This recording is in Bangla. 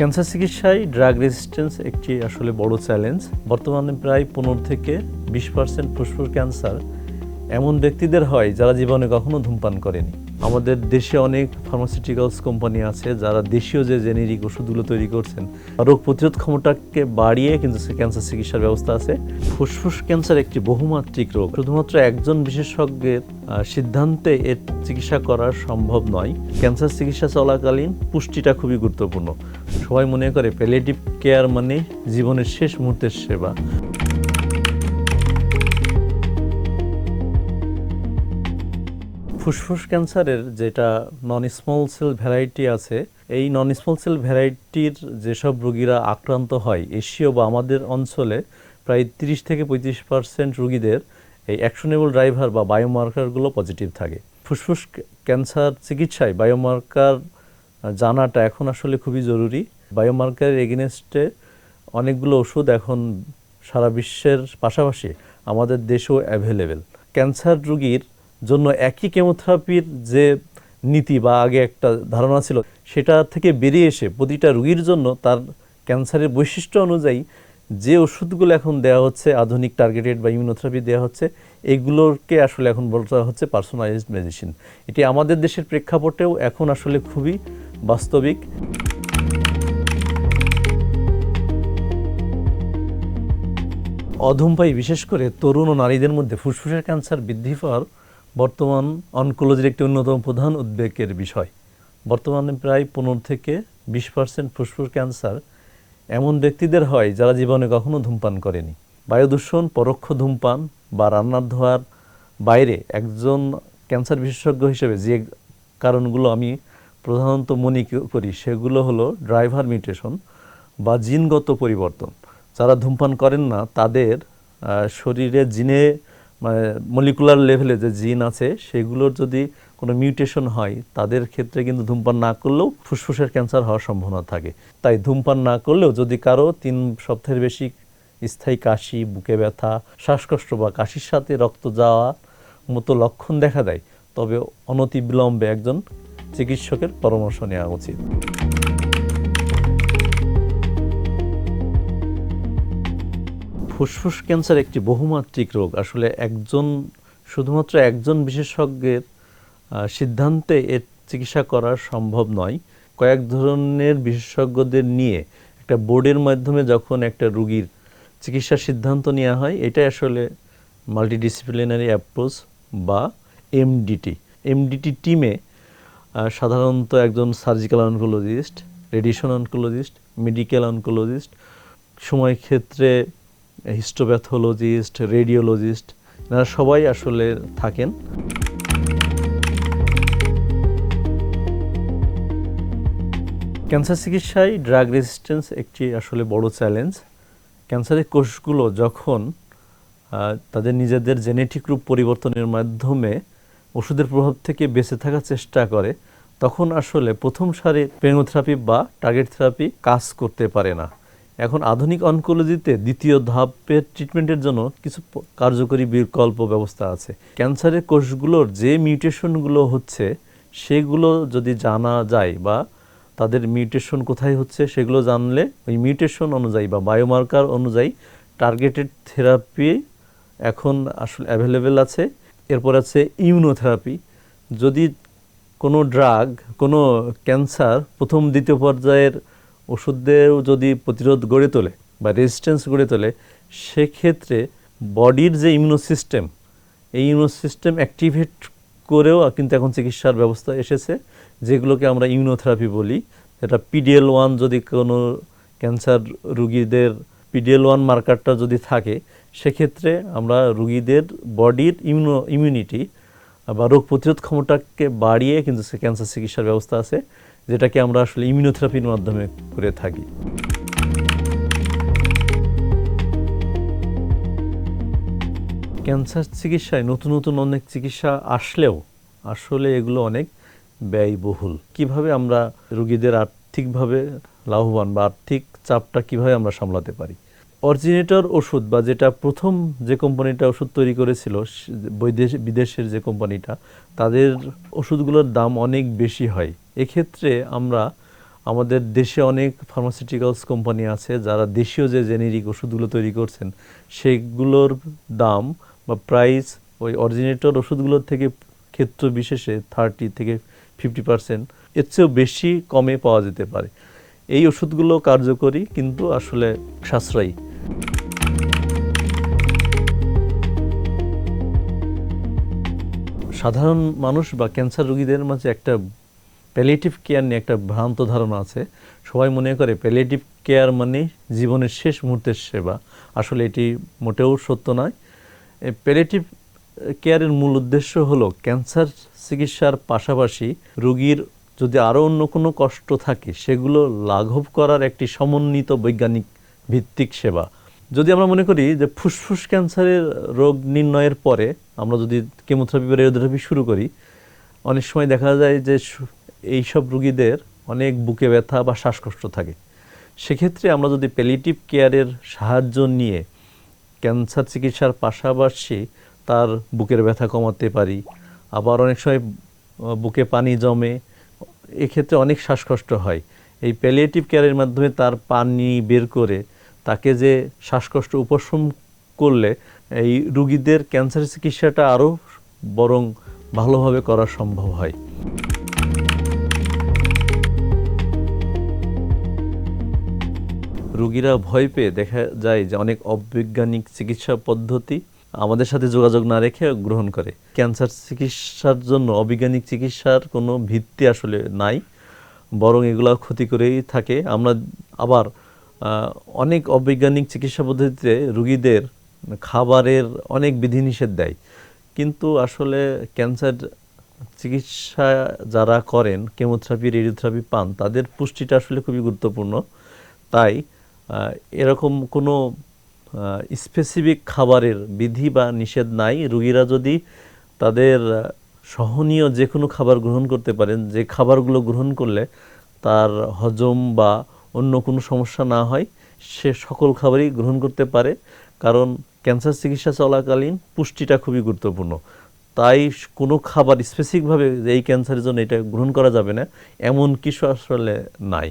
ক্যান্সার চিকিৎসায় ড্রাগ রেজিস্ট্যান্স একটি আসলে বড় চ্যালেঞ্জ। বর্তমানে প্রায় 15 থেকে 20% ফুসফুস ক্যান্সার এমন ব্যক্তিদের হয় যারা জীবনে কখনো ধূমপান করেনি। আমাদের দেশে অনেক ফার্মাসিউটিক্যালস কোম্পানি আছে যারা দেশীয় যে জেনেরিক ওষুধগুলো তৈরি করছেন, রোগ প্রতিরোধ ক্ষমতাকে বাড়িয়ে কিন্তু ক্যান্সার চিকিৎসার ব্যবস্থা আছে। ফুসফুস ক্যান্সার একটি বহুমাত্রিক রোগ, শুধুমাত্র একজন বিশেষজ্ঞের সিদ্ধান্তে এর চিকিৎসা করা সম্ভব নয়। ক্যান্সার চিকিৎসা চলাকালীন পুষ্টিটা খুবই গুরুত্বপূর্ণ। সবাই মনে করে প্যালিয়েটিভ কেয়ার মানে জীবনের শেষ মুহূর্তের সেবা। ফুসফুস ক্যান্সারের যেটা নন স্মল সেল ভ্যারাইটি আছে, এই নন স্মল সেল ভ্যারাইটির যেসব রোগীরা আক্রান্ত হয়, এশীয় বা আমাদের অঞ্চলে প্রায় 30 থেকে 35% রোগীদের এই অ্যাকশনেবল ড্রাইভার বা বায়োমার্কারগুলো পজিটিভ থাকে। ফুসফুস ক্যান্সার চিকিৎসায় বায়োমার্কার জানাটা এখন আসলে খুবই জরুরি। বায়োমার্কারের এগেনস্টে অনেকগুলো ওষুধ এখন সারা বিশ্বের পাশাপাশি আমাদের দেশেও অ্যাভেলেবেল। ক্যান্সার রোগীর জন্য একই কেমোথেরাপির যে নীতি বা আগে একটা ধারণা ছিল, সেটা থেকে বেরিয়ে এসে প্রতিটা রোগীর জন্য তার ক্যান্সারের বৈশিষ্ট্য অনুযায়ী যে ওষুধগুলো এখন দেওয়া হচ্ছে, আধুনিক টার্গেটেড বা ইমিউনোথেরাপি দেওয়া হচ্ছে, এগুলোকে আসলে এখন বলা হচ্ছে পার্সোনালাইজড মেডিসিন। এটি আমাদের দেশের প্রেক্ষাপটেও এখন আসলে খুবই বাস্তবিক। অধূমপায়ী বিশেষ করে তরুণ ও নারীদের মধ্যে ফুসফুসের ক্যান্সার বৃদ্ধি পাওয়ার বর্তমান অনকোলজির একটি অন্যতম প্রধান উদ্বেগের বিষয়। বর্তমানে প্রায় 15 থেকে 20% ফুসফুস ক্যান্সার এমন ব্যক্তিদের হয় যারা জীবনে কখনো ধূমপান করেনি। বায়ু দূষণ, পরোক্ষ ধূমপান বা রান্নার ধোয়ার বাইরে একজন ক্যান্সার বিশেষজ্ঞ হিসেবে যে কারণগুলো আমি প্রধানত মনে করি সেগুলো হলো ড্রাইভার মিউটেশন বা জিনগত পরিবর্তন। যারা ধূমপান করেন না তাদের শরীরে জিনে মলিকুলার লেভেলে যে জিন আছে সেগুলোর যদি কোনো মিউটেশন হয়, তাদের ক্ষেত্রে কিন্তু ধূমপান না করলেও ফুসফুসের ক্যান্সার হওয়ার সম্ভাবনা থাকে। তাই ধূমপান না করলেও যদি কারো 3 সপ্তাহের বেশি স্থায়ী কাশি, বুকে ব্যথা, শ্বাসকষ্ট বা কাশির সাথে রক্ত যাওয়ার মতো লক্ষণ দেখা দেয়, তবে অনতিবিলম্বে একজন চিকিৎসকের পরামর্শ নেওয়া উচিত। ফুসফুস ক্যান্সার একটি বহুমাত্রিক রোগ। আসলে শুধুমাত্র একজন বিশেষজ্ঞের সিদ্ধান্তে এর চিকিৎসা করা সম্ভব নয়। কয়েক ধরনের বিশেষজ্ঞদের নিয়ে একটা বোর্ডের মাধ্যমে যখন একটা রোগীর চিকিৎসার সিদ্ধান্ত নেওয়া হয়, এটাই আসলে মাল্টিডিসিপ্লিনারি অ্যাপ্রোচ বা এমডিটি টিমে সাধারণত একজন surgical oncologist, radiation oncologist, medical oncologist, সময় ক্ষেত্রে হিস্টোপ্যাথোলজিস্ট, রেডিওলজিস্ট, এনারা সবাই আসলে থাকেন। ক্যান্সার চিকিৎসায় ড্রাগ রেজিস্ট্যান্স একটি আসলে বড় চ্যালেঞ্জ। ক্যান্সারের কোষগুলো যখন তাদের নিজেদের জেনেটিক রূপ পরিবর্তনের মাধ্যমে ওষুধের প্রভাব থেকে বেঁচে থাকার চেষ্টা করে, তখন আসলে প্রথম সারির কেমোথেরাপি বা টার্গেট থেরাপি কাজ করতে পারে না। এখন আধুনিক অনকোলজিতে দ্বিতীয় ধাপের ট্রিটমেন্টের জন্য কিছু কার্যকরী বিকল্প ব্যবস্থা আছে। ক্যান্সারের কোষগুলোর যে মিউটেশনগুলো হচ্ছে সেগুলো যদি জানা যায় বা তাদের মিউটেশন কোথায় হচ্ছে সেগুলো জানলে ওই মিউটেশন অনুযায়ী বা বায়োমার্কার অনুযায়ী টার্গেটেড থেরাপি এখন আসলে অ্যাভেলেবেল আছে। এরপর আছে ইমিউনোথেরাপি। যদি কোনো ড্রাগ, কোনো ক্যান্সার প্রথম দ্বিতীয় পর্যায়ের ওষুধেও যদি প্রতিরোধ গড়ে তোলে বা রেজিস্ট্যান্স গড়ে তোলে, সেক্ষেত্রে বডির যে ইমিউনোসিস্টেম, এই ইমিউনোসিস্টেম অ্যাক্টিভেট করেও কিন্তু এখন চিকিৎসার ব্যবস্থা এসেছে, যেগুলোকে আমরা ইমিউনোথেরাপি বলি। এটা PD-L1, যদি কোনো ক্যান্সার রুগীদের PD-L1 মার্কারটা যদি থাকে, সেক্ষেত্রে আমরা রুগীদের বডির ইমিউনিটি বা রোগ প্রতিরোধ ক্ষমতাকে বাড়িয়ে কিন্তু ক্যান্সার চিকিৎসার ব্যবস্থা আছে, যেটাকে আমরা আসলে ইমিউনোথেরাপির মাধ্যমে করে থাকি। ক্যান্সার চিকিৎসায় নতুন নতুন অনেক চিকিৎসা আসলেও আসলে এগুলো অনেক ব্যয়বহুল। কিভাবে আমরা রোগীদের আর্থিকভাবে লাভবান বা আর্থিক চাপটা কিভাবে আমরা সামলাতে পারি? অরিজিনেটর ওষুধ বা যেটা প্রথম যে কোম্পানিটা ওষুধ তৈরি করেছিল, বিদেশের যে কোম্পানিটা, তাদের ওষুধগুলোর দাম অনেক বেশি হয়। এক্ষেত্রে আমরা আমাদের দেশে অনেক ফার্মাসিউটিক্যালস কোম্পানি আছে যারা দেশীয় যে জেনেরিক ওষুধগুলো তৈরি করছেন সেগুলোর দাম বা প্রাইস ওই অরিজিনেটর ওষুধগুলোর থেকে ক্ষেত্র বিশেষে 30 থেকে 50% এর চেয়েও বেশি কমে পাওয়া যেতে পারে। এই ওষুধগুলো কার্যকরী কিন্তু আসলে সাশ্রয়ী। সাধারণ মানুষ বা ক্যান্সার রোগীদের মাঝে একটা প্যালিয়েটিভ কেয়ার নিয়ে একটা ভ্রান্ত ধারণা আছে। সবাই মনে করে প্যালিয়েটিভ কেয়ার মানে জীবনের শেষ মুহূর্তের সেবা। আসলে এটি মোটেও সত্য নয়। প্যালিয়েটিভ কেয়ারের মূল উদ্দেশ্য হলো ক্যান্সার চিকিৎসার পাশাপাশি রোগীর যদি আরও অন্য কোনো কষ্ট থাকে সেগুলো লাঘব করার একটি সমন্বিত বৈজ্ঞানিক ভিত্তিক সেবা। যদি আমরা মনে করি যে ফুসফুস ক্যান্সারের রোগ নির্ণয়ের পরে আমরা যদি কেমোথেরাপি বা রেডিওথেরাপি শুরু করি, অনেক সময় দেখা যায় যে এইসব রোগীদের অনেক বুকে ব্যথা বা শ্বাসকষ্ট থাকে। সেক্ষেত্রে আমরা যদি প্যালিয়েটিভ কেয়ারের সাহায্য নিয়ে ক্যান্সার চিকিৎসার পাশাপাশি তার বুকের ব্যথা কমাতে পারি, আবার অনেক সময় বুকে পানি জমে, এক্ষেত্রে অনেক শ্বাসকষ্ট হয়। এই প্যালিয়েটিভ কেয়ারের মাধ্যমে তার পানি বের করে তাকে যে শ্বাসকষ্ট উপশম করলে এই রুগীদের ক্যান্সার চিকিৎসাটা আরও বরং ভালোভাবে করা সম্ভব হয়। রুগীরা ভয় পেয়ে দেখা যায় যে অনেক অবৈজ্ঞানিক চিকিৎসা পদ্ধতি আমাদের সাথে যোগাযোগ না রেখে গ্রহণ করে। ক্যান্সার চিকিৎসার জন্য অবৈজ্ঞানিক চিকিৎসার কোনো ভিত্তি আসলে নাই, বরং এগুলো ক্ষতি করেই থাকে। আমরা আবার অনেক অবৈজ্ঞানিক চিকিৎসা পদ্ধতিতে রুগীদের খাবারের অনেক বিধিনিষেধ দেয়, কিন্তু আসলে ক্যান্সার চিকিৎসা যারা করেন, কেমোথেরাপি রেডিওথেরাপি পান, তাদের পুষ্টিটা আসলে খুবই গুরুত্বপূর্ণ। তাই এরকম কোনো স্পেসিফিক খাবারের বিধি বা নিষেধ নাই। রুগীরা যদি তাদের সহনীয় যে কোনো খাবার গ্রহণ করতে পারেন, যে খাবারগুলো গ্রহণ করলে তার হজম বা অন্য কোনো সমস্যা না হয়, সে সকল খাবারই গ্রহণ করতে পারে। কারণ ক্যান্সার চিকিৎসা চলাকালীন পুষ্টিটা খুবই গুরুত্বপূর্ণ। তাই কোনো খাবার স্পেসিফিকভাবে এই ক্যান্সারের জন্য এটা গ্রহণ করা যাবে না এমন কিছু আসলে নাই।